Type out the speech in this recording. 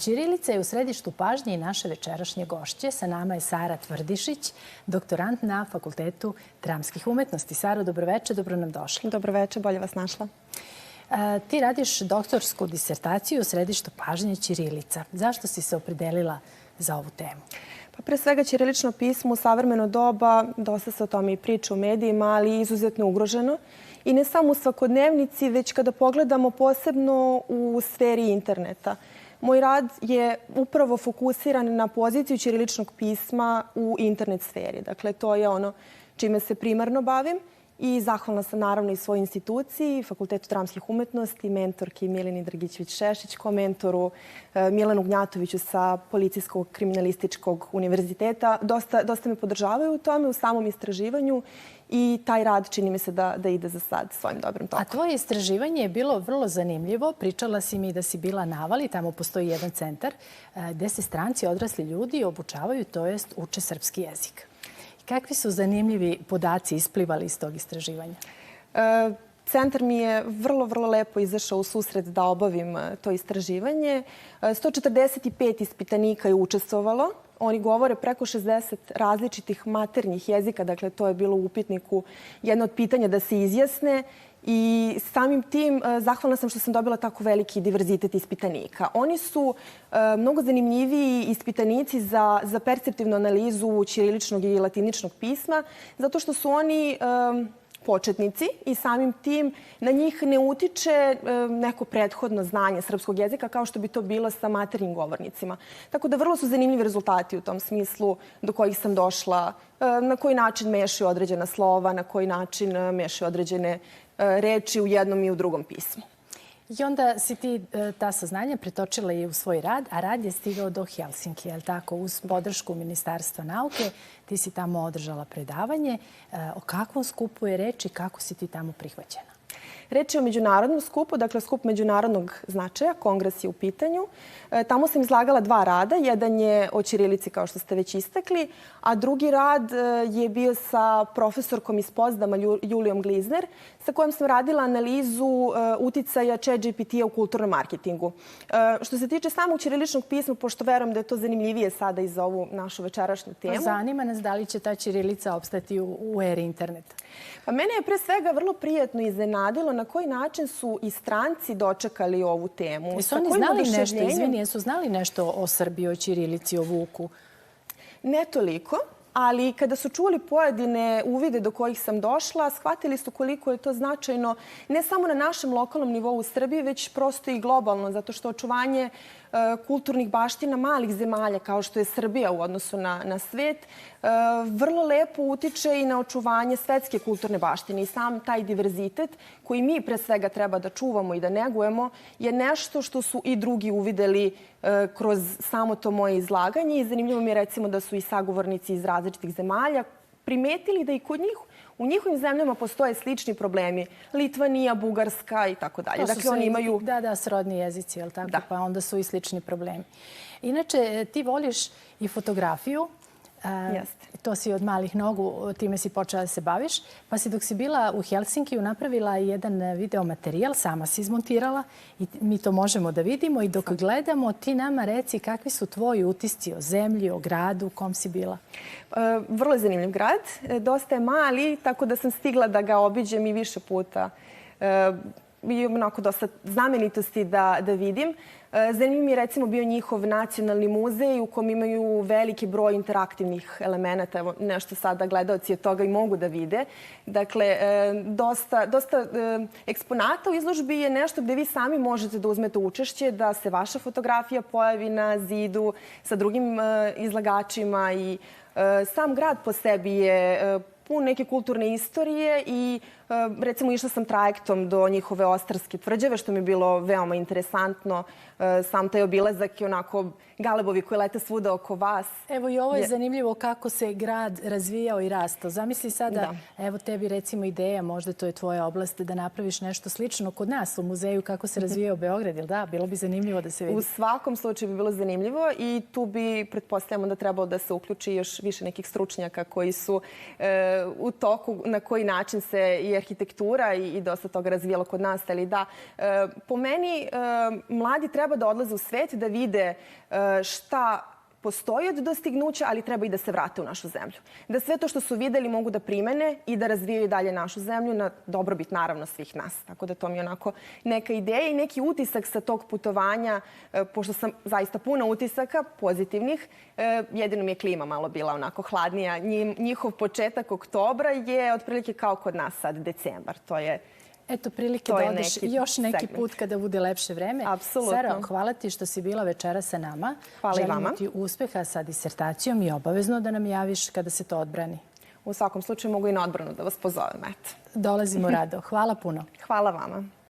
Ćirilica je u središtu pažnje i naše večerašnje gošće. Sa nama je Sara Tvrdišić, doktorant na Fakultetu dramskih umetnosti. Sara, dobroveče, dobro nam došla. Dobroveče, bolje vas našla. Ti radiš doktorsku disertaciju u središtu pažnje ćirilica. Zašto si se opredelila za ovu temu? Pa pre svega ćirilično pismo u savremeno doba, dosta se o tome i priča u medijima, ali izuzetno ugroženo. I ne samo u svakodnevnici, već kada pogledamo posebno u sferi interneta. Moj rad je upravo fokusiran na poziciju ćiriličnog pisma u internet sferi. Dakle, to je ono čime se primarno bavim. I zahvalna sam naravno i svojoj instituciji, Fakultetu dramskih umetnosti, mentorki Mileni Dragićević-Šešić, komentoru Milanu Gnjatoviću sa Policijskog kriminalističkog univerziteta. Dosta me podržavaju u tome, u samom istraživanju i taj rad čini mi se da ide za sad svojim dobrim tokom. A tvoje istraživanje je bilo vrlo zanimljivo. Pričala si mi da si bila na Avali, tamo postoji jedan centar gde se stranci, odrasli ljudi obučavaju, to jest uče srpski jezik. Kakvi su zanimljivi podaci isplivali iz tog istraživanja? Centar mi je vrlo lepo izašao u susret da obavim to istraživanje. 145 ispitanika je učestvovalo. Oni govore preko 60 različitih maternjih jezika. Dakle, to je bilo u upitniku jedno od pitanja da se izjasne. I samim tim zahvalna sam što sam dobila tako veliki diverzitet ispitanika. Oni su mnogo zanimljiviji ispitanici za perceptivnu analizu ćiriličnog i latiničnog pisma, zato što su oni početnici i samim tim na njih ne utiče neko prethodno znanje srpskog jezika kao što bi to bilo sa maternjim govornicima. Tako da vrlo su zanimljivi rezultati u tom smislu do kojih sam došla, na koji način mešaju određena slova, na koji način mešaju određene reči u jednom i u drugom pismu. I onda si ti ta saznanja pretočila i u svoj rad, a rad je stigao do Helsinki, je li tako? Uz podršku Ministarstva nauke ti si tamo održala predavanje. O kakvom skupu je reč i kako si ti tamo prihvaćena? Reč je o međunarodnom skupu, dakle skup međunarodnog značaja, kongres je u pitanju. Tamo sam izlagala dva rada. Jedan je o ćirilici, kao što ste već istakli, a drugi rad je bio sa profesorkom iz Pozdama, Julijom Glizner, sa kojom sam radila analizu uticaja ChatGPT-a u kulturnom marketingu. Što se tiče samog ćiriličnog pisma, pošto verujem da je to zanimljivije sada i za ovu našu večerašnju temu. Zanima nas da li će ta ćirilica opstati u eri interneta. Pa mene je pre svega vrlo prijatno iznenadilo na koji način su i stranci dočekali ovu temu. Jesu oni znali nešto, izvini, jesu znali nešto o Srbiji, o ćirilici, o Vuku? Ne toliko, ali kada su čuli pojedine uvide do kojih sam došla, shvatili su koliko je to značajno ne samo na našem lokalnom nivou u Srbiji, već prosto i globalno, zato što očuvanje kulturnih baština malih zemalja kao što je Srbija u odnosu na svet vrlo lepo utiče i na očuvanje svetske kulturne baštine. I sam taj diverzitet koji mi pre svega treba da čuvamo i da negujemo je nešto što su i drugi uvideli kroz samo to moje izlaganje. I zanimljivo mi je recimo da su i sagovornici iz različitih zemalja primetili da i kod njih u njihovim zemljama postoje slični problemi. Litvanija, Bugarska i tako dalje. Dakle, oni imaju... Da, srodni jezici, je li tako? Da. Pa onda su i slični problemi. Inače, ti voliš i fotografiju. Jeste. To si od malih nogu, time si počela da se baviš. Pa si dok si bila u Helsinkiju napravila jedan video materijal, sama si izmontirala i mi to možemo da vidimo. I dok gledamo, ti nama reci kakvi su tvoji utisci o zemlji, o gradu, u kom si bila? Vrlo je zanimljiv grad. Dosta je mali, tako da sam stigla da ga obiđem i više puta. I onako dosta znamenitosti da vidim. Zanimljiv mi je recimo bio njihov nacionalni muzej u kom imaju veliki broj interaktivnih elemenata. Evo nešto sada gledaoci od toga i mogu da vide. Dakle, dosta eksponata u izložbi je nešto gde vi sami možete da uzmete učešće, da se vaša fotografija pojavi na zidu sa drugim izlagačima i sam grad po sebi je pun neke kulturne istorije i recimo išla sam trajektom do njihove Ostarske tvrđave, što mi je bilo veoma interesantno. Sam taj obilazak je onako galebovi koji lete svuda oko vas. Evo i ovo je zanimljivo kako se grad razvijao i rastao. Zamisli sada, evo tebi recimo ideja, možda to je tvoja oblast, da napraviš nešto slično kod nas u muzeju kako se razvijao Beograd, ili da? Bilo bi zanimljivo da se vidi. U svakom slučaju bi bilo zanimljivo i tu bi, pretpostavljamo, da trebalo da se uključi još više nekih stručnjaka koji su u toku na koji način je arhitektura i dosta toga razvijalo kod nas, ali da, po meni mladi treba da odlaze u svet, da vide šta postoji od dostignuća, ali treba i da se vrate u našu zemlju. Da sve to što su videli mogu da primene i da razvijaju dalje našu zemlju na dobrobit naravno svih nas. Tako da to mi je onako neka ideja i neki utisak sa tog putovanja, pošto sam zaista puna utisaka pozitivnih, jedino mi je klima malo bila onako hladnija. Njihov početak oktobra je otprilike kao kod nas sad decembar. To je Eto, prilike da odeš još neki put kada bude lepše vreme. Apsolutno. Sara, hvala ti što si bila večera sa nama. Hvala i vama. Želimo ti uspeha sa disertacijom i obavezno da nam javiš kada se to odbrani. U svakom slučaju mogu i na odbranu da vas pozovem. Dolazimo rado. Hvala puno. Hvala vama.